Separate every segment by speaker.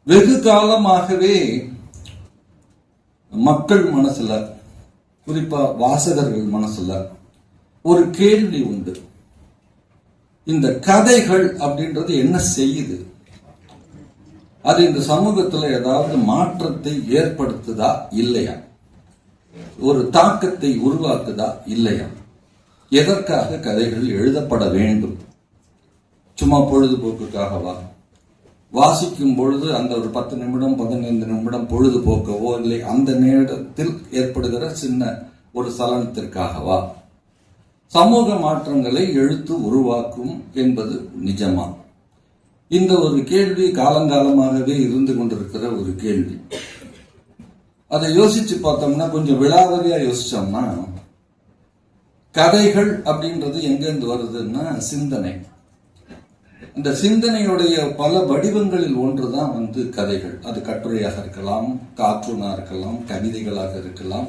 Speaker 1: வெகு காலமாகவே மக்கள் மனசுல, குறிப்பா வாசகர்கள் மனசுல ஒரு கேள்வி உண்டு. இந்த கதைகள் அப்படின்றது என்ன செய்யுது? அது இந்த சமூகத்துல ஏதாவது மாற்றத்தை ஏற்படுத்துதா இல்லையா? ஒரு தாக்கத்தை உருவாக்குதா இல்லையா? எதற்காக கதைகள் எழுதப்பட வேண்டும்? சும்மா பொழுதுபோக்குக்காகவா? வாசிக்கும் பொழுது அந்த ஒரு 10 நிமிடம் 15 நிமிடம் பொழுதுபோக்கவோ இல்லை அந்த நேரத்தில் ஏற்படுகிற சின்ன ஒரு சலனத்திற்காகவா? சமூக மாற்றங்களை எழுத்து உருவாக்கும் என்பது நிஜமா? இந்த ஒரு கேள்வி காலங்காலமாகவே இருந்து கொண்டிருக்கிற ஒரு கேள்வி. அதை யோசிச்சு பார்த்தோம்னா, கொஞ்சம் விலாவரியா யோசிச்சோம்னா, கதைகள் அப்படின்றது எங்கிருந்து வருதுன்னா சிந்தனை. இந்த சிந்தனையுடைய பல வடிவங்களில் ஒன்றுதான் கதைகள். அது கட்டுரையாக இருக்கலாம், கார்ட்டூனா இருக்கலாம், கவிதைகளாக இருக்கலாம்,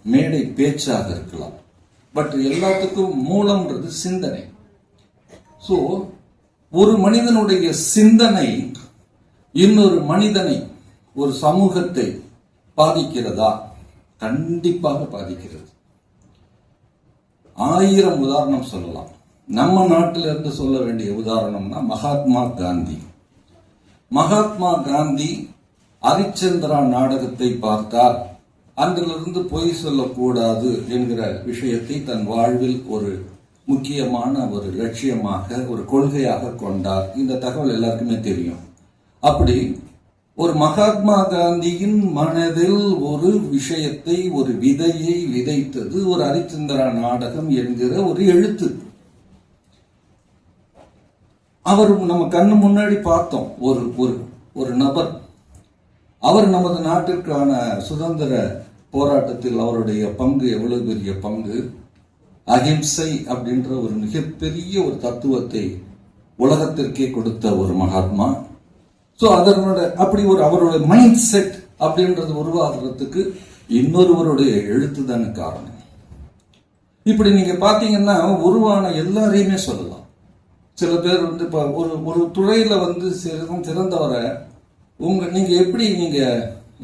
Speaker 1: மேடை பேச்சாக இருக்கலாம். பட் எல்லாத்துக்கும் மூலம்ன்றது சிந்தனை. சோ ஒரு மனிதனுடைய சிந்தனை இன்னொரு மனிதனை, ஒரு சமூகத்தை பாதிக்கிறதா? கண்டிப்பாக பாதிக்கிறது. 1000 உதாரணம் சொல்லலாம். நம்ம நாட்டிலிருந்து சொல்ல வேண்டிய உதாரணம்னா மகாத்மா காந்தி. மகாத்மா காந்தி ஹரிச்சந்திரா நாடகத்தை பார்த்தார். அன்றிலிருந்து பொய் சொல்லக்கூடாது என்கிற விஷயத்தை தன் வாழ்வில் ஒரு முக்கியமான ஒரு லட்சியமாக, ஒரு கொள்கையாக கொண்டார். இந்த தகவல் எல்லாருக்குமே தெரியும். அப்படி ஒரு மகாத்மா காந்தியின் மனதில் ஒரு விஷயத்தை, ஒரு விதையை விதைத்தது ஒரு ஹரிச்சந்திரா நாடகம் என்கிற ஒரு எழுத்து. அவர் நம்ம கண்ணு முன்னாடி பார்த்தோம். ஒரு நபர், அவர் நமது நாட்டிற்கான சுதந்திர போராட்டத்தில் அவருடைய பங்கு எவ்வளவு பெரிய பங்கு, அகிம்சை அப்படின்ற ஒரு மிகப்பெரிய ஒரு தத்துவத்தை உலகத்திற்கே கொடுத்த ஒரு மகாத்மா. சோ அதனோட அப்படி ஒரு அவருடைய மைண்ட் செட் அப்படின்றது உருவாகிறதுக்கு இன்னொருவருடைய எழுத்துதான காரணம். இப்படி நீங்க பாத்தீங்கன்னா உருவான எல்லாரையுமே சொல்லலாம். சில பேர் இப்ப ஒரு துறையில சிறந்தவரை நீங்க எப்படி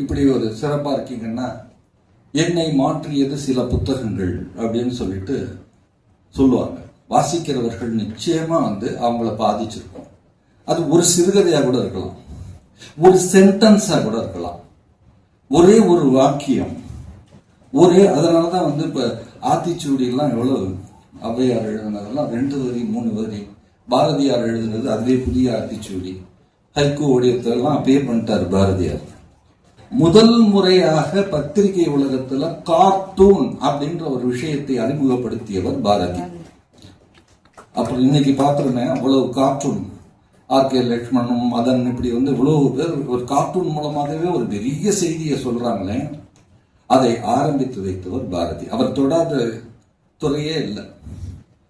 Speaker 1: இப்படி ஒரு சிறப்பா இருக்கீங்கன்னா, என்னை மாற்றியது சில புத்தகங்கள் அப்படின்னு சொல்லிட்டு சொல்லுவாங்க. வாசிக்கிறவர்கள் நிச்சயமா அவங்கள பாதிச்சிருக்கும். அது ஒரு சிறுகதையா கூட இருக்கலாம், ஒரு சென்டென்ஸா கூட இருக்கலாம், ஒரே ஒரு வாக்கியம், அதனாலதான் இப்ப ஆத்திச்சூடி எல்லாம் எவ்வளவு ஔவையார் எழுதுனதெல்லாம் 2 வரி 3 வரி, பாரதியார் எழுதுனது அதுவே புதிய ஆத்திச்சூடி, ஹைக்கூ ஓடியத்தெல்லாம் அப்பயே பண்ணிட்டார் பாரதியார். முதல் முறையாக பத்திரிகை உலகத்துல கார்ட்டூன் அப்படின்ற ஒரு விஷயத்தை அறிமுகப்படுத்தியவர் பாரதி. அப்புறம் இன்னைக்கு பாத்துருமே அவ்வளவு கார்ட்டூன், ஆர்.கே. லட்சுமணனும் மதன், இப்படி இவ்வளவு பேர் ஒரு கார்ட்டூன் மூலமாகவே ஒரு பெரிய செய்தியை சொல்றாங்களே, அதை ஆரம்பித்து வைத்தவர் பாரதி. அவர் தொடாத துறையே இல்லை,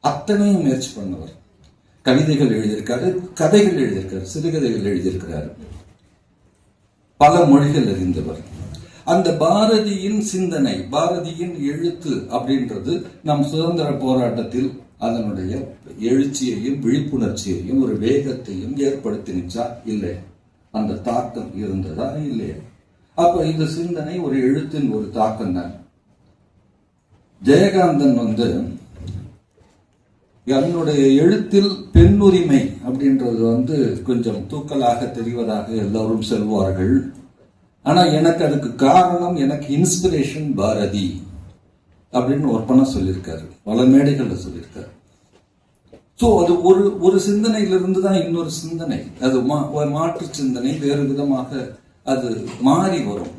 Speaker 1: அத்தனையும் முயற்சி பண்ணவர். கவிதைகள் எழுதியிருக்காரு, கதைகள் எழுதியிருக்காரு, சிறுகதைகள் எழுதியிருக்கிறாரு, பல மொழிகள் அறிந்தவர். அந்த பாரதியின் சிந்தனை, பாரதியின் எழுத்து அப்படின்றது நம் சுதந்திர போராட்டத்தில் அதனுடைய எழுச்சியையும் விழிப்புணர்ச்சியையும் ஒரு வேகத்தையும் ஏற்படுத்தினுச்சா இல்லை? அந்த தாக்கம் இருந்ததா இல்லையா? அப்ப இந்த சிந்தனை ஒரு எழுத்தின் ஒரு தாக்கம் தான். ஜெயகாந்தன் என்னுடைய எழுத்தில் பெண்ணுரிமை அப்படின்றது கொஞ்சம் தூக்கலாக தெரிவதாக எல்லோரும் சொல்வார்கள். ஆனா எனக்கு அதுக்கு காரணம், எனக்கு இன்ஸ்பிரேஷன் பாரதி அப்படின்னு ஒருப்பனா சொல்லியிருக்காரு, பல மேடைகள்ல சொல்லியிருக்காரு. சோ அது ஒரு சிந்தனையிலிருந்து தான் இன்னொரு சிந்தனை, அது மாற்று சிந்தனை, வேறு விதமாக அது மாறி வரும்.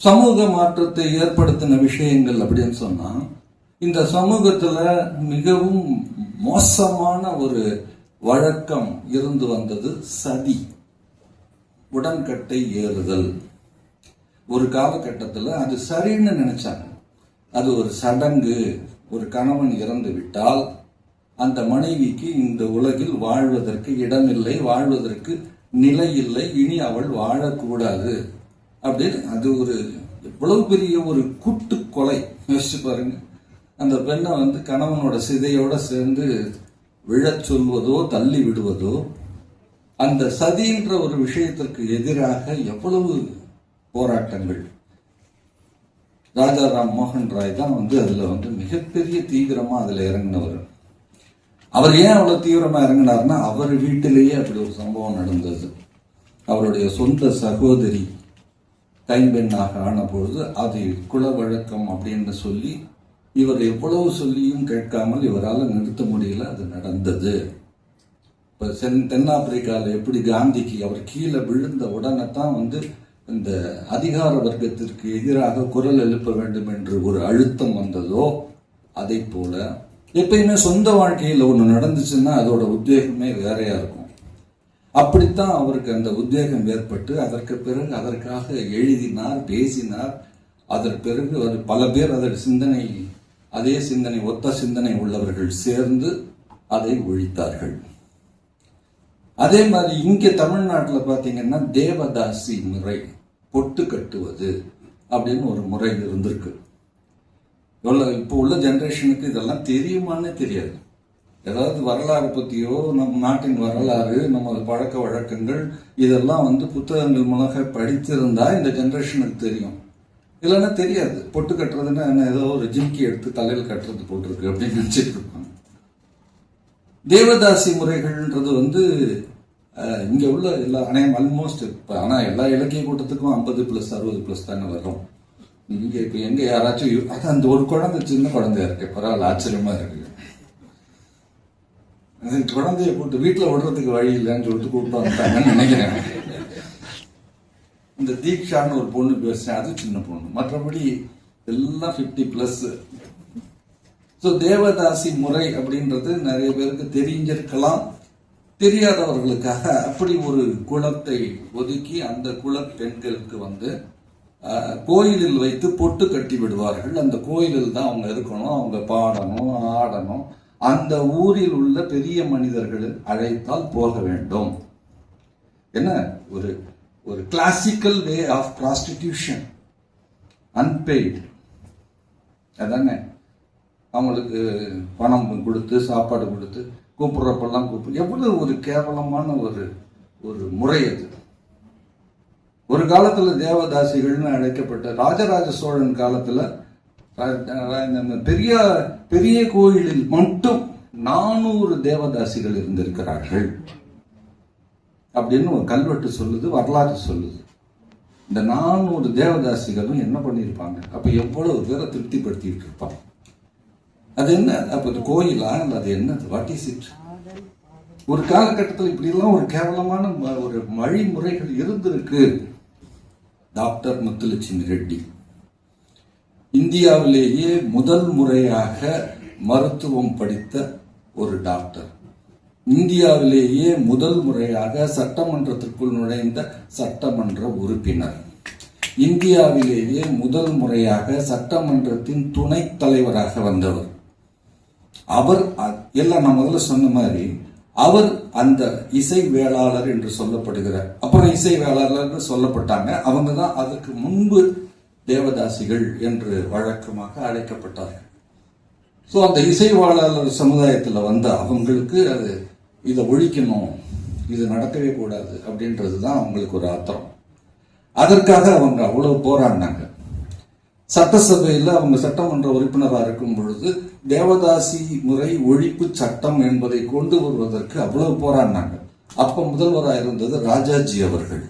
Speaker 1: சமூக மாற்றத்தை ஏற்படுத்தின விஷயங்கள் அப்படின்னு சொன்னா, இந்த சமூகத்துல மிகவும் மோசமான ஒரு வழக்கம் இருந்து வந்தது சதி, உடன்கட்டை ஏறுதல். ஒரு காலகட்டத்தில் அது சரின்னு நினைச்சாங்க. அது ஒரு சடங்கு. ஒரு கணவன் இறந்து விட்டால் அந்த மனைவிக்கு இந்த உலகில் வாழ்வதற்கு இடமில்லை, வாழ்வதற்கு நிலை இல்லை, இனி அவள் வாழக்கூடாது அப்படின்னு. அது ஒரு எவ்வளவு பெரிய ஒரு கூட்டு கொலை. யோசிச்சு பாருங்க. அந்த பெண்ணை கணவனோட சிதையோட சேர்ந்து விழச் சொல்வதோ தள்ளி விடுவதோ, அந்த சதின்ற ஒரு விஷயத்திற்கு எதிராக எவ்வளவு போராட்டங்கள். ராஜாராம் மோகன் ராய் தான் அதுல மிகப்பெரிய தீவிரமா அதுல இறங்கினவர். அவர் ஏன் அவ்வளவு தீவிரமா இறங்கினார்னா, அவர் வீட்டிலேயே அப்படி ஒரு சம்பவம் நடந்தது. அவருடைய சொந்த சகோதரி கைம்பெண்ணாக ஆன பொழுது அது குல வழக்கம் அப்படின்னு சொல்லி இவர் எவ்வளவு சொல்லியும் கேட்காமல் இவரால் நிறுத்த முடியல. அது நடந்தது. இப்ப தென்னாப்பிரிக்காவில் எப்படி காந்திக்கு அவர் கீழே விழுந்த உடனே தான் இந்த அதிகார வர்க்கத்திற்கு எதிராக குரல் எழுப்ப வேண்டும் என்று ஒரு அழுத்தம் வந்ததோ, அதை போல எப்பயுமே சொந்த வாழ்க்கையில் ஒன்று நடந்துச்சுன்னா அதோட உத்வேகமே வேறையா இருக்கும். அப்படித்தான் அவருக்கு அந்த உத்வேகம் ஏற்பட்டு அதற்கு பிறகு அதற்காக எழுதினார், பேசினார். அதற்கு பிறகு பல பேர் அதே சிந்தனை ஒத்த சிந்தனை உள்ளவர்கள் சேர்ந்து அதை ஒழித்தார்கள். அதே மாதிரி இங்க தமிழ்நாட்டில் பார்த்தீங்கன்னா தேவதாசி முறை, பொட்டு கட்டுவது அப்படின்னு ஒரு முறை இருந்திருக்கு. இப்போ உள்ள ஜெனரேஷனுக்கு இதெல்லாம் தெரியுமான்னு தெரியாது. ஏதாவது வரலாறு பற்றியோ, நம் நாட்டின் வரலாறு, நமது பழக்க வழக்கங்கள் இதெல்லாம் புத்தகங்கள் மூலமாக படித்திருந்தா இந்த ஜெனரேஷனுக்கு தெரியும். இல்லைன்னா தெரியாது. பொட்டு கட்டுறதுன்னா என்ன, ஏதோ ஒரு ஜிம்கி எடுத்து தலையில் கட்டுறது போட்டிருக்கு அப்படின்னு நினைச்சிட்டு இருப்பாங்க. தேவதாசி முறைகள்ன்றது இங்க உள்ள எல்லா ஆல்மோஸ்ட் இப்போ ஆனால் எல்லா இலக்கிய கூட்டத்துக்கும் 50+, 60+ தானே வரும். இங்க இப்போ எங்க யாராச்சும் அது அந்த ஒரு குழந்தை, சின்ன குழந்தையா இருக்கு, பரவாயில்ல, ஆச்சரியமா இருக்கு. குழந்தைய கூப்பிட்டு வீட்டில் விடுறதுக்கு வழி இல்லைன்னு சொல்லிட்டு கூப்பிட்டு வந்துட்டாங்கன்னு நினைக்கிறேன். இந்த தீக்ஷான்னு ஒரு பொண்ணு பேசுறேன், அது சின்ன பொண்ணு. மற்றபடி எல்லாம் 50+. ஸோ தேவதாசி முறை அப்படின்றது நிறைய பேருக்கு தெரிஞ்சிருக்கலாம். தெரியாதவர்களுக்காக அப்படி ஒரு குலத்தை ஒதுக்கி அந்த குல பெண்களுக்கு கோயிலில் வைத்து பொட்டு கட்டி விடுவார்கள். அந்த கோயிலில் தான் அவங்க இருக்கணும், அவங்க பாடணும், ஆடணும். அந்த ஊரில் உள்ள பெரிய மனிதர்கள் அழைத்தால் போக வேண்டும். என்ன ஒரு classical way of prostitution, unpaid. அதானே, அவங்களுக்கு பணம் கொடுத்து சாப்பாடு கொடுத்து கூப்பிடுறப்பெல்லாம் எவ்வளவு ஒரு கேவலமான ஒரு முறை அது. ஒரு காலத்துல தேவதாசிகள்னு அழைக்கப்பட்ட ராஜராஜ சோழன் காலத்துல பெரிய பெரிய கோயிலில் மட்டும் 400 தேவதாசிகள் இருந்திருக்கிறார்கள் அப்படின்னு ஒரு கல்வெட்டு சொல்லுது, வரலாறு சொல்லுது. இந்த 400 தேவதாசிகளும் என்ன பண்ணியிருப்பாங்க? அப்ப எவ்வளவு பேரை திருப்திப்படுத்திட்டு இருப்பாங்க. அது என்ன அப்ப கோயிலா இல்ல அது என்ன? What is it? ஒரு காலகட்டத்தில் இப்படி எல்லாம் ஒரு கேவலமான ஒரு வழிமுறைகள் இருந்திருக்கு. டாக்டர் முத்துலட்சுமி ரெட்டி இந்தியாவிலேயே முதல் முறையாக மருத்துவம் படித்த ஒரு டாக்டர், இந்தியாவிலேயே முதல் முறையாக சட்டமன்றத்திற்குள் நுழைந்த சட்டமன்ற உறுப்பினர், இந்தியாவிலேயே முதல் முறையாக சட்டமன்றத்தின் துணைத் தலைவராக வந்தவர். அவர் எல்லாம் நான் முதல்ல சொன்ன மாதிரி அவர் அந்த இசை வேளாளர் என்று சொல்லப்படுகிறார். அப்புறம் இசை வேளாளர் சொல்லப்பட்டாங்க. அவங்க தான் அதுக்கு முன்பு தேவதாசிகள் என்று வழக்கமாக அழைக்கப்பட்டார்கள். ஸோ அந்த இசைவாளர் சமுதாயத்தில் அவங்களுக்கு இதை ஒழிக்கணும், இது நடக்கவே கூடாது அப்படின்றது தான் அவங்களுக்கு ஒரு ஆத்திரம். அதற்காக அவங்க அவ்வளவு போராடினாங்க. சட்டசபையில் அவங்க சட்டமன்ற உறுப்பினராக இருக்கும் பொழுது தேவதாசி முறை ஒழிப்பு சட்டம் என்பதை கொண்டு வருவதற்கு அவ்வளவு போராடினாங்க. அப்ப முதல்வராக இருந்தது ராஜாஜி அவர்கள்.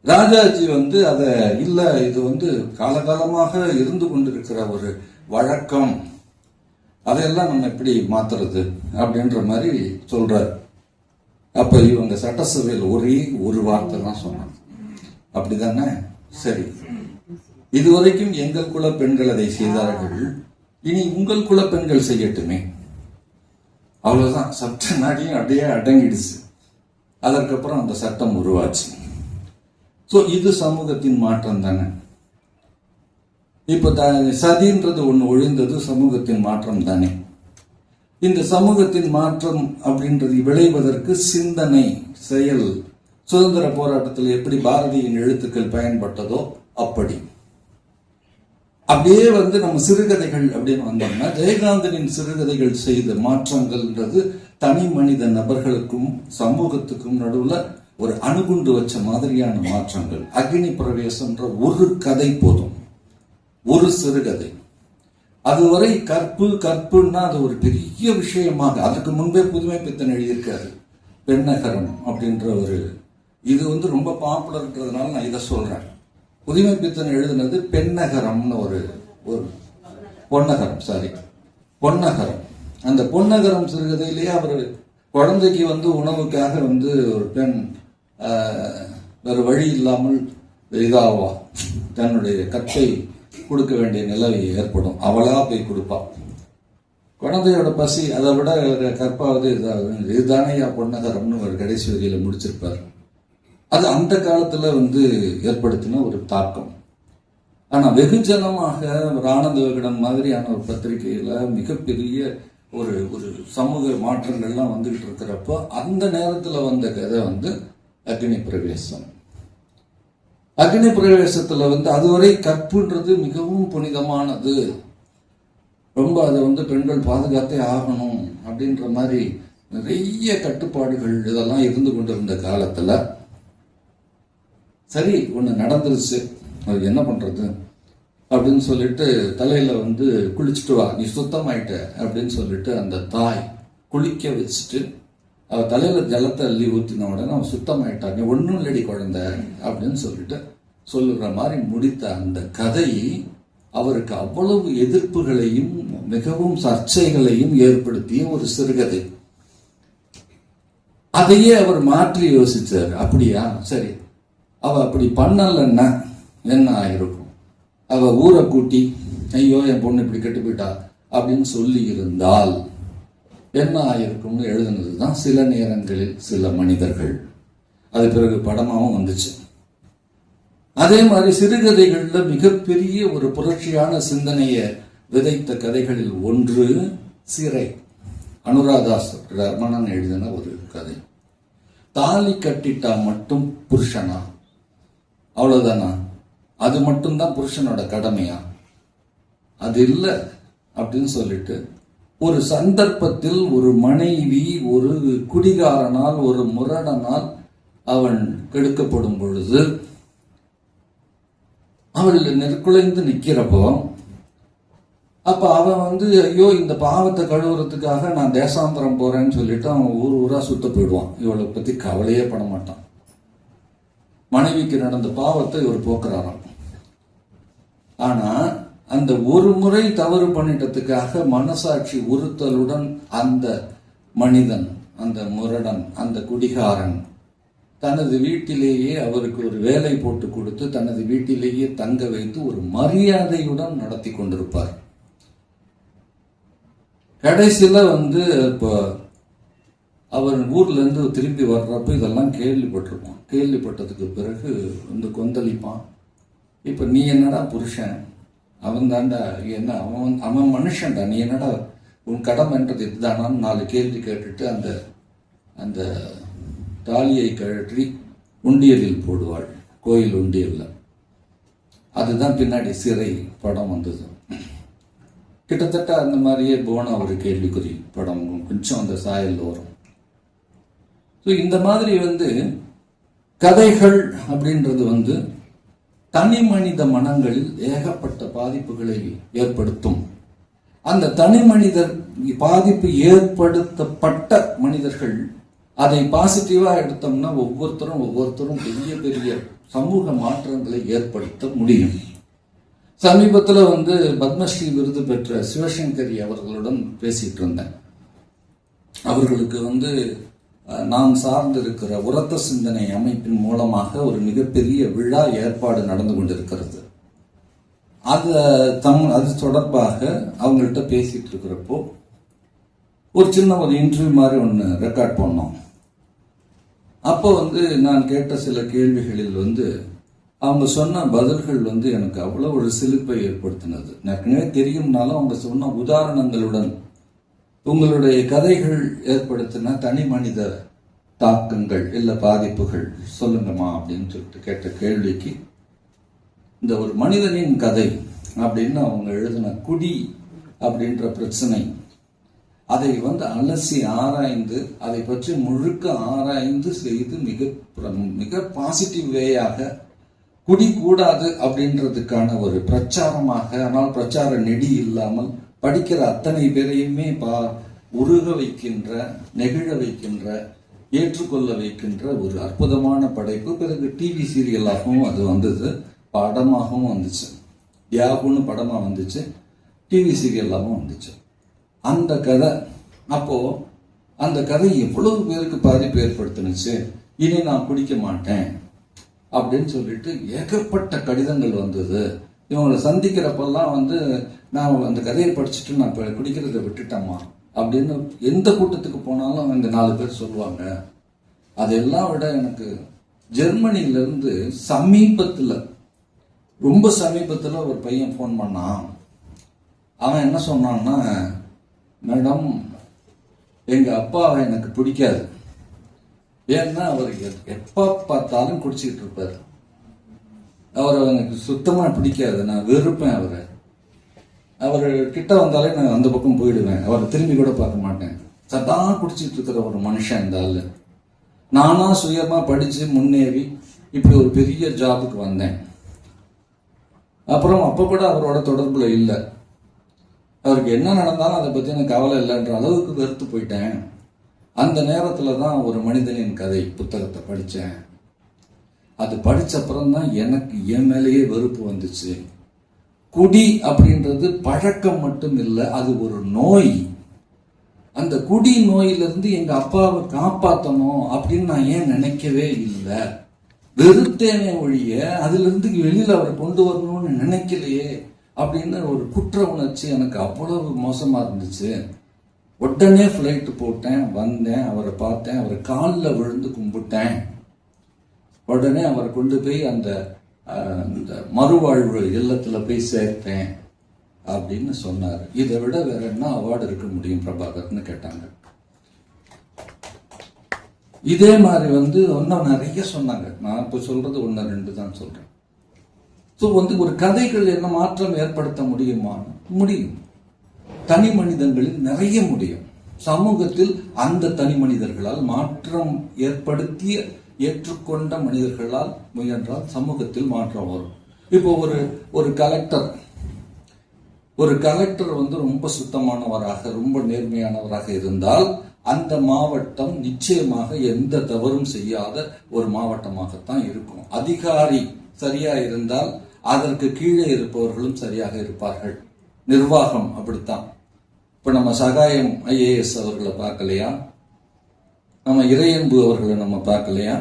Speaker 1: ராஜாஜி அதை இல்ல, இது காலகாலமாக இருந்து கொண்டிருக்கிற ஒரு வழக்கம், அதையெல்லாம் நம்ம எப்படி மாத்துறது அப்படின்ற மாதிரி சொல்றாரு. அப்ப இவங்க சட்டசபையில் ஒரே ஒரு வார்த்தை தான் சொன்னாங்க, அப்படிதானே, சரி, இதுவரைக்கும் எங்கள் குல பெண்கள் அதை செய்தார்கள், இனி உங்கள் குல பெண்கள் செய்யட்டுமே. அவ்வளவுதான். சட்ட நாடியும் அப்படியே அடங்கிடுச்சு. அதற்கப்புறம் அந்த சட்டம் உருவாச்சு. ஸோ இது சமூகத்தின் மாற்றம் தானே. இப்ப சதின்றது ஒண்ணு ஒழிந்தது, சமூகத்தின் மாற்றம் தானே. இந்த சமூகத்தின் மாற்றம் அப்படின்றது விளைவதற்கு சிந்தனை, செயல், சுதந்திர போராட்டத்தில் எப்படி பாரதியின் எழுத்துக்கள் பயன்பட்டதோ அப்படி. அப்படியே வந்து நம்ம சிறுகதைகள் அப்படின்னு வந்தோம்னா, ஜெயகாந்தனின் சிறுகதைகள் செய்த மாற்றங்கள்ன்றது தனி மனித நபர்களுக்கும் சமூகத்துக்கும் நடுவுல ஒரு அணுகுண்டு வச்ச மாதிரியான மாற்றங்கள். அக்னி பிரவேசம்ன்ற ஒரு கதை போதும், ஒரு சிறுகதை. அதுவரை கற்புன்னா அது ஒரு பெரிய விஷயமாக, அதுக்கு முன்பே புதுமை பித்தன் எழுதியிருக்காரு பெண்ணகரம் அப்படின்ற ஒரு, இது வந்து ரொம்ப பாப்புலர்ன்றதுனால நான் இதை சொல்றேன். புதுமை பித்தன் எழுதினது பெண்ணகரம்னு ஒரு பொன்னகரம். அந்த பொன்னகரம் சிறுகதையிலேயே அவர் குழந்தைக்கு வந்து உணவுக்காக வந்து ஒரு பெண் வேறு வழி இல்லாமல் இதாவா, தன்னுடைய கற்பை கொடுக்க வேண்டிய நிலை ஏற்படும், அவளா போய் கொடுப்பாள். குழந்தையோட பசி அதை விட கற்பாவது இதுதானையா பொன்னகரம்னு ஒரு கடைசி வரியில முடிச்சிருப்பார். அது அந்த காலத்துல வந்து ஏற்படுத்தின ஒரு தாக்கம். ஆனா வெகுஜனமாக ஒரு ஆனந்த விகடன் மாதிரியான ஒரு பத்திரிகையில மிகப்பெரிய ஒரு ஒரு சமூக மாற்றங்கள்லாம் வந்துகிட்டு இருக்கிறப்போ அந்த நேரத்துல வந்த கதை வந்து அக்னி பிரவேசம். அக்னி பிரவேசத்துல வந்து அதுவரை கற்புன்றது மிகவும் புனிதமானது, ரொம்ப அதை வந்து பெண்கள் பாதுகாத்தே ஆகணும் அப்படின்ற மாதிரி நிறைய கட்டுப்பாடுகள் இதெல்லாம் இருந்து கொண்டிருந்த காலத்துல சரி ஒண்ணு நடந்துருச்சு, அது என்ன பண்றது அப்படின்னு சொல்லிட்டு தலையில வந்து குளிச்சுட்டு வா, நீ சுத்தமாயிட்ட அப்படின்னு சொல்லிட்டு அந்த தாய் குளிக்க வச்சுட்டு அவ தலையில ஜலத்தை அள்ளி ஊத்தின உடனே அவன் சுத்தமாயிட்டா, நீ ஒன்னும் இல்லடி குழந்தை அப்படின்னு சொல்லிட்டு சொல்லுற மாதிரி முடித்த அந்த கதை அவருக்கு அவ்வளவு எதிர்ப்புகளையும் மிகவும் சர்ச்சைகளையும் ஏற்படுத்திய ஒரு சிறுகதை. அதையே அவர் மாற்றி யோசிச்சார். அப்படியா, சரி அவ அப்படி பண்ணலன்னா என்ன ஆயிருக்கும், அவ ஊரை கூட்டி ஐயோ என் பொண்ணு இப்படி கெட்டு போயிட்டா அப்படின்னு சொல்லி இருந்தால் என்ன ஆயிருக்கும்னு எழுதுனதுதான் சில நேரங்களில் சில மனிதர்கள். அது பிறகு படமாவும் வந்துச்சு. அதே மாதிரி சிறுகதைகள்ல மிகப்பெரிய ஒரு புரட்சியான சிந்தனையை விதைத்த கதைகளில் ஒன்று சிறை. அனுராதாஸ் ரமணன் எழுதின ஒரு கதை. தாலி கட்டிட்டா மட்டும் புருஷனா, அவ்வளவுதானா, அது மட்டும்தான் புருஷனோட கடமையா, அது இல்லை அப்படின்னு சொல்லிட்டு ஒரு சந்தர்ப்பத்தில் ஒரு மனைவி ஒரு குடிகாரனால் ஒரு முரடனால் அவன் கெடுக்கப்படும் பொழுது அவள் நெற்குலைந்து நிக்கிறப்போ அப்ப அவன் வந்து ஐயோ இந்த பாவத்தை கழுவுறதுக்காக நான் தேசாந்திரம் போறேன்னு சொல்லிட்டு அவன் ஊர் ஊரா சுத்த போயிடுவான். இவளை பத்தி கவலையே பட மாட்டான். மனைவிக்கு நடந்த பாவத்தை இவர் போக்குறாராம். ஆனா அந்த ஒரு முறை தவறு பண்ணிட்டதுக்காக மனசாட்சி உறுத்தலுடன் அந்த மனிதன், அந்த முரடன், அந்த குடிகாரன் தனது வீட்டிலேயே அவருக்கு ஒரு வேலை போட்டு கொடுத்து தனது வீட்டிலேயே தங்க வைத்து ஒரு மரியாதையுடன் நடத்தி கொண்டிருப்பார். கடைசியில வந்து இப்போ அவர் ஊர்ல இருந்து திரும்பி வர்றப்ப இதெல்லாம் கேள்விப்பட்டிருப்பான். கேள்விப்பட்டதுக்கு பிறகு வந்து கொந்தளிப்பான். இப்ப நீ என்னடா புருஷன், அவன் தாண்டா, என்ன அவன் மனுஷன்டா, நீ என்னடா உன் கடமைன்றது இதுதானான்னு 4 கேள்வி கேட்டுட்டு அந்த அந்த தாலியை கழற்றி உண்டியலில் போடுவாள், கோயில் உண்டியல்ல. அதுதான் பின்னாடி சிறை படம் வந்தது. கிட்டத்தட்ட அந்த மாதிரியே போன ஒரு கேள்விக்குறி படம் கொஞ்சம் அந்த சாயல் வரும். இந்த மாதிரி வந்து கதைகள் அப்படின்றது வந்து தனி மனித மனங்களில் ஏகப்பட்ட பாதிப்புகளை ஏற்படுத்தும். அந்த தனி மனிதர் பாதிப்பு ஏற்படுத்தப்பட்ட மனிதர்கள் அதை பாசிட்டிவா எடுத்தோம்னா ஒவ்வொருத்தரும் பெரிய பெரிய சமூக மாற்றங்களை ஏற்படுத்த முடியும். சமீபத்தில் வந்து பத்மஸ்ரீ விருது பெற்ற சிவசங்கரி அவர்களுடன் பேசிட்டு இருந்தேன். அவர்களுக்கு வந்து நாம் சார்ந்திருக்கிற உரத்த சிந்தனை அமைப்பின் மூலமாக ஒரு மிகப்பெரிய விழா ஏற்பாடு நடந்து கொண்டிருக்கிறது. அது தொடர்பாக அவங்கள்ட்ட பேசிட்டு இருக்கிறப்போ ஒரு சின்ன ஒரு இன்டர்வியூ மாதிரி ஒன்று ரெக்கார்ட் பண்ணோம். அப்போ வந்து நான் கேட்ட சில கேள்விகளில் வந்து அவங்க சொன்ன பதில்கள் வந்து எனக்கு அவ்வளவு ஒரு சிலிர்ப்பை ஏற்படுத்தினது. ஏற்கனவே தெரியும்னாலும் அவங்க சொன்ன உதாரணங்களுடன் உங்களுடைய கதைகள் ஏற்படுத்தின தனி மனித தாக்கங்கள் இல்ல பாதிப்புகள் சொல்லுங்கம்மா அப்படின்னு சொல்லிட்டு கேட்ட கேள்விக்கு இந்த ஒரு மனிதனின் கதை அப்படின்னு அவங்க எழுதின குடி அப்படின்ற பிரச்சனை, அதை அலசி ஆராய்ந்து அதை பற்றி முழுக்க ஆராய்ந்து செய்து மிக பாசிட்டிவ் வேயாக குடி கூடாது அப்படின்றதுக்கான ஒரு பிரச்சாரமாக, ஆனால் பிரச்சார நெடி இல்லாமல் படிக்கிற அத்தனை பேரையுமே உருக வைக்கின்ற, நெகிழ வைக்கின்ற, ஏற்றுக்கொள்ள வைக்கின்ற ஒரு அற்புதமான படைப்பு. பிறகு டிவி சீரியலாகவும் அது வந்தது, படமாகவும் வந்துச்சு. தியாகுன்னு படமா வந்துச்சு, டிவி சீரியலாகவும் வந்துச்சு. அந்த கதை, அப்போ அந்த கதை எவ்வளவு பேருக்கு பாதிப்பு ஏற்படுத்தினுச்சு. இனி நான் குடிக்க மாட்டேன் அப்படின்னு சொல்லிட்டு ஏகப்பட்ட கடிதங்கள் வந்தது. இவங்களை சந்திக்கிறப்பெல்லாம் நான் அந்த கதையை படிச்சுட்டு நான் குடிக்கிறத விட்டுட்டேம்மா அப்படின்னு எந்த கூட்டத்துக்கு போனாலும் இந்த 4 பேர் சொல்லுவாங்க. அதெல்லாம் விட எனக்கு ஜெர்மனியிலிருந்து ரொம்ப சமீபத்தில் ஒரு பையன் ஃபோன் பண்ணான். அவன் என்ன சொன்னான்னா, மேடம் எங்க அப்பாவை எனக்கு பிடிக்காது, ஏன்னா அவர் எப்ப பார்த்தாலும் குடிச்சிட்டு இருப்பாரு, அவரை எனக்கு சுத்தமா பிடிக்காது, நான் வெறுப்பேன் அவரை, அவர் கிட்ட வந்தாலே நான் அந்த பக்கம் போயிடுவேன், அவரை திரும்பி கூட பார்க்க மாட்டேன், சதா குடிச்சிட்டு இருக்கிற ஒரு மனுஷன் இந்த ஆளு. நானா சுயமா படிச்சு முன்னேறி இப்படி ஒரு பெரிய ஜாபுக்கு வந்தேன். அப்புறம் அப்ப கூட அவரோட தொடர்புல இல்லை, அவருக்கு என்ன நடந்தாலும் அதை பத்தி எனக்கு கவலை இல்லைன்ற அளவுக்கு வெறுத்து போயிட்டேன். அந்த நேரத்துல தான் ஒரு மனிதனின் கதை புத்தகத்தை படித்தேன். அது படிச்ச அப்புறம் தான் எனக்கு என் மேலேயே வெறுப்பு வந்துச்சு. குடி அப்படின்றது பழக்கம் மட்டும் இல்லை, அது ஒரு நோய். அந்த குடி நோயிலிருந்து எங்க அப்பாவை காப்பாற்றணும் அப்படின்னு நான் ஏன் நினைக்கவே இல்லை. வெறுத்தேனே ஒழிய அதுல இருந்து வெளியில அவரை கொண்டு வரணும்னு நினைக்கலையே அப்படின்னு ஒரு குற்ற உணர்ச்சி எனக்கு அவ்வளவு மோசமா இருந்துச்சு. உடனே ஃப்ளைட்டு போட்டேன், வந்தேன், அவரை பார்த்தேன், அவரை காலில் விழுந்து கும்பிட்டேன். உடனே அவரை கொண்டு போய் அந்த மறுவாழ்வு இல்லத்துல போய் சேர்த்தேன் அப்படின்னு சொன்னார். இதை விட வேற என்ன அவார்டு இருக்க முடியும் பிரபாகர்னு கேட்டாங்க. இதே மாதிரி இன்னும் நிறைய சொன்னாங்க. நான் இப்ப சொல்றது 1-2 தான் சொல்றேன். ஸோ ஒரு கதைகள் என்ன மாற்றம் ஏற்படுத்த முடியுமா? முடியும். தனி மனிதர்களில் நிறைய முடியும். சமூகத்தில் அந்த தனி மனிதர்களால் மாற்றம் ஏற்படுத்திய ஏற்றுக்கொண்ட மனிதர்களால் முயன்றால் சமூகத்தில் மாற்றம் வரும். இப்போ ஒரு கலெக்டர் ரொம்ப சுத்தமானவராக, ரொம்ப நேர்மையானவராக இருந்தால் அந்த மாவட்டம் நிச்சயமாக எந்த தவறும் செய்யாத ஒரு மாவட்டமாகத்தான் இருக்கும். அதிகாரி சரியா இருந்தால் அதற்கு கீழே இருப்பவர்களும் சரியாக இருப்பார்கள். நிர்வாகம் அப்படித்தான். இப்ப நம்ம சகாயம் IAS அவர்களை பார்க்கலையா? நம்ம இறையன்பு அவர்களை நம்ம பார்க்கலையா?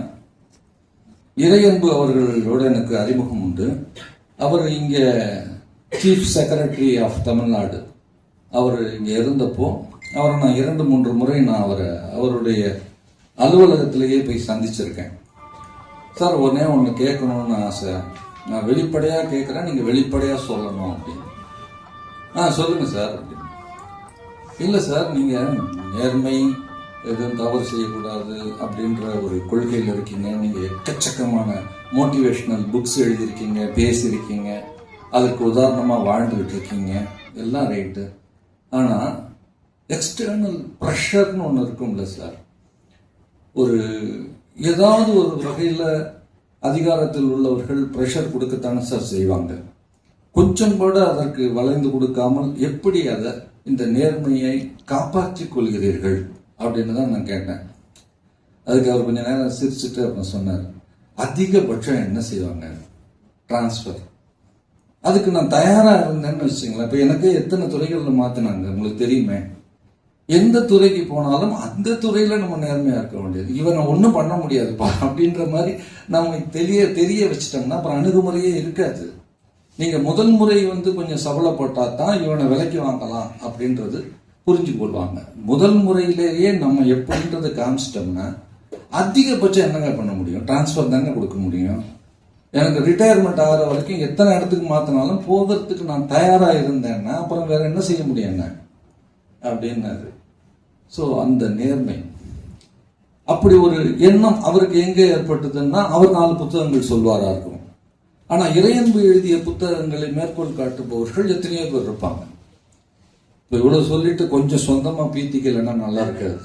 Speaker 1: இறையன்பு அவர்களோட எனக்கு அறிமுகம் உண்டு. அவர் இங்க சீஃப் செக்ரட்டரி ஆஃப் தமிழ்நாடு அவர் இங்க இருந்தப்போ அவரை நான் 2-3 முறை நான் அவருடைய அலுவலகத்திலேயே போய் சந்திச்சிருக்கேன். சார் ஒன்று கேட்கணும்னு ஆசை, நான் வெளிப்படையா கேட்கிறேன், நீங்க வெளிப்படையா சொல்லணும் அப்படின்னு. சொல்லுங்க சார் அப்படின்னு. இல்ல சார், நீங்க நேர்மை, எதுவும் தவறு செய்யக்கூடாது அப்படின்ற ஒரு கொள்கையில் இருக்கீங்க. நீங்க எக்கச்சக்கமான மோட்டிவேஷனல் புக்ஸ் எழுதியிருக்கீங்க, பேசியிருக்கீங்க, அதற்கு உதாரணமா வாழ்ந்துகிட்டு இருக்கீங்க, எல்லாம் ரைட்டு. ஆனா எக்ஸ்டர்னல் ப்ரெஷர்னு ஒன்று இருக்கும்ல சார். ஏதாவது ஒரு வகையில அதிகாரத்தில் உள்ளவர்கள் பிரஷர் கொடுக்கத்தானே சார் செய்வாங்க. கொஞ்சம் கூட அதற்கு வளைந்து கொடுக்காமல் எப்படி அதை இந்த நேர்மையை காப்பாற்றிக் கொள்கிறீர்கள் அப்படின்னு தான் நான் கேட்டேன். அதுக்கு அவர் கொஞ்ச நேரம் சிரிச்சுட்டு அப்புறம் சொன்னார், அதிகபட்சம் என்ன செய்வாங்க, டிரான்ஸ்பர். அதுக்கு நான் தயாரா இருந்தேன்னு வச்சுங்களேன். இப்ப எனக்கு எத்தனை துறைகள்ல மாத்தினாங்க உங்களுக்கு தெரியுமே. எந்த துறைக்கு போனாலும் அந்த துறையில நம்ம நேர்மையா இருக்க வேண்டியது. இவனை ஒன்றும் பண்ண முடியாதுப்பா அப்படின்ற மாதிரி நம்ம தெரிய வச்சுட்டோம்னா அப்புறம் அணுகுமுறையே இருக்காது. நீங்க முதல் முறை கொஞ்சம் சபலப்பட்டா தான் இவனை விலைக்கு வாங்கலாம் அப்படின்றது புரிஞ்சு கொள்வாங்க. முதல் முறையிலேயே நம்ம எப்படின்றது காமிச்சிட்டோம்னா அதிகபட்சம் என்னங்க பண்ண முடியும், டிரான்ஸ்பர் தாங்க கொடுக்க முடியும். எனக்கு ரிட்டையர்மெண்ட் ஆகிற வரைக்கும் எத்தனை இடத்துக்கு மாத்தினாலும் போகிறதுக்கு நான் தயாரா இருந்தேன்னா அப்புறம் வேற என்ன செய்ய முடியுங்க அப்படின்னாரு. ஸோ அந்த நேர்மை, அப்படி ஒரு எண்ணம் அவருக்கு எங்க ஏற்பட்டதுன்னா அவர் 4 புத்தகங்கள் சொல்வாரா இருக்கும். ஆனா இறையன்பு எழுதிய புத்தகங்களை மேற்கோள் காட்டுபவர்கள் எத்தனையோ பேர் இருப்பாங்க. இப்ப இவ்வளவு சொல்லிட்டு கொஞ்சம் சொந்தமா பீத்திக்கலைன்னா நல்லா இருக்காது.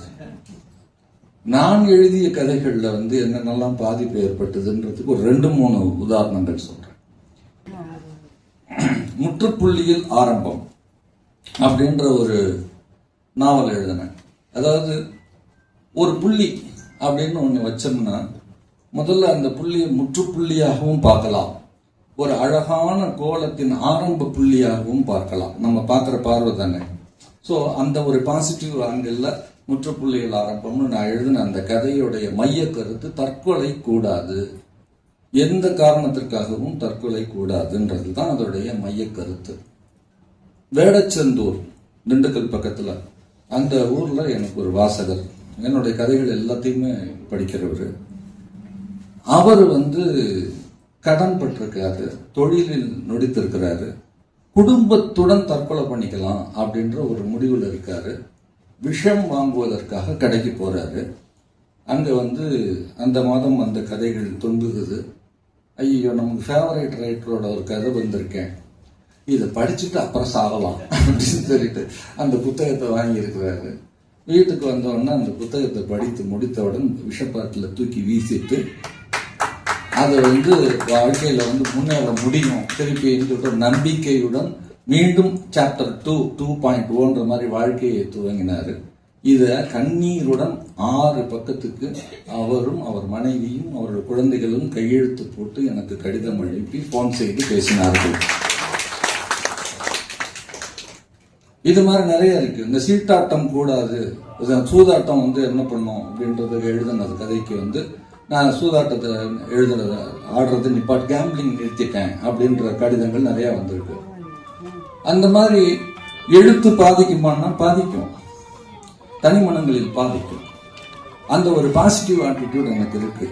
Speaker 1: நான் எழுதிய கதைகள்ல என்னென்னலாம் பாதிப்பு ஏற்பட்டதுன்றதுக்கு ஒரு 2-3 உதாரணங்கள் சொல்றேன். முற்றுப்புள்ளியில் ஆரம்பம் அப்படின்ற ஒரு நாவல் எழுதினேன். அதாவது ஒரு புள்ளி அப்படின்னு ஒண்ணு வச்சோம்னா முதல்ல அந்த புள்ளியை முற்றுப்புள்ளியாகவும் பார்க்கலாம், ஒரு அழகான கோலத்தின் ஆரம்ப புள்ளியாகவும் பார்க்கலாம். நம்ம பார்க்குற பார்வை தானே. ஸோ அந்த ஒரு பாசிட்டிவ் ஆங்கிள் முற்றுப்புள்ளியில் ஆரம்பம்னு நான் எழுதின அந்த கதையுடைய மைய கருத்து தற்கொலை கூடாது, எந்த காரணத்திற்காகவும் தற்கொலை கூடாதுன்றது தான் அதோடைய மைய கருத்து. வேடச்சந்தூர் திண்டுக்கல் பக்கத்துல அந்த ஊர்ல எனக்கு ஒரு வாசகர், என்னுடைய கதைகள் எல்லாத்தையுமே படிக்கிறவர். அவர் கடன் பட்டிருக்காரு, தொழிலில் நொடித்திருக்கிறாரு, குடும்பத்துடன் தற்கொலை பண்ணிக்கலாம் அப்படின்ற ஒரு முடிவில் இருக்காரு. விஷம் வாங்குவதற்காக கடைக்கு போறாரு. அங்க அந்த மாதம் அந்த கதைகள் தொங்குது. ஐயோ, நமக்கு ஃபேவரட் ரைட்டரோட ஒரு கதை வந்திருக்கேன், இதை படிச்சுட்டு அப்புறம் சாகலாம் அப்படின்னு சொல்லிட்டு அந்த புத்தகத்தை வாங்கி இருக்கிறாரு. வீட்டுக்கு வந்தோடனே அந்த புத்தகத்தை படித்து முடித்தவுடன் விஷப்பாட்டில் தூக்கி வீசிட்டு அதை வாழ்க்கையில முன்னேற முடியும் திருப்பி என்கிட்ட நம்பிக்கையுடன் மீண்டும் சாப்டர் 2.0 மாதிரி வாழ்க்கையை துவங்கினாரு. இத கண்ணீருடன் 6 பக்கத்துக்கு அவரும் அவர் மனைவியும் அவருடைய குழந்தைகளும் கையெழுத்து போட்டு எனக்கு கடிதம் எழுப்பி போன் செய்து பேசினார்கள். இது மாதிரி நிறைய இருக்கு. இந்த சீட்டாட்டம் கூடாது, சூதாட்டம் என்ன பண்ணும் அப்படின்றத எழுதினது கதைக்கு நான் சூதாட்டத்தை எழுதுறத ஆடுறது நிப்பாட், கேம்பிளிங் நிறுத்திட்டேன் அப்படின்ற கடிதங்கள் நிறைய வந்திருக்கு. அந்த மாதிரி எழுத்து பாதிக்குமான்னா பாதிக்கும், தனி மனங்களில் பாதிக்கும். அந்த ஒரு பாசிட்டிவ் ஆட்டிடியூட் எனக்கு இருக்கு.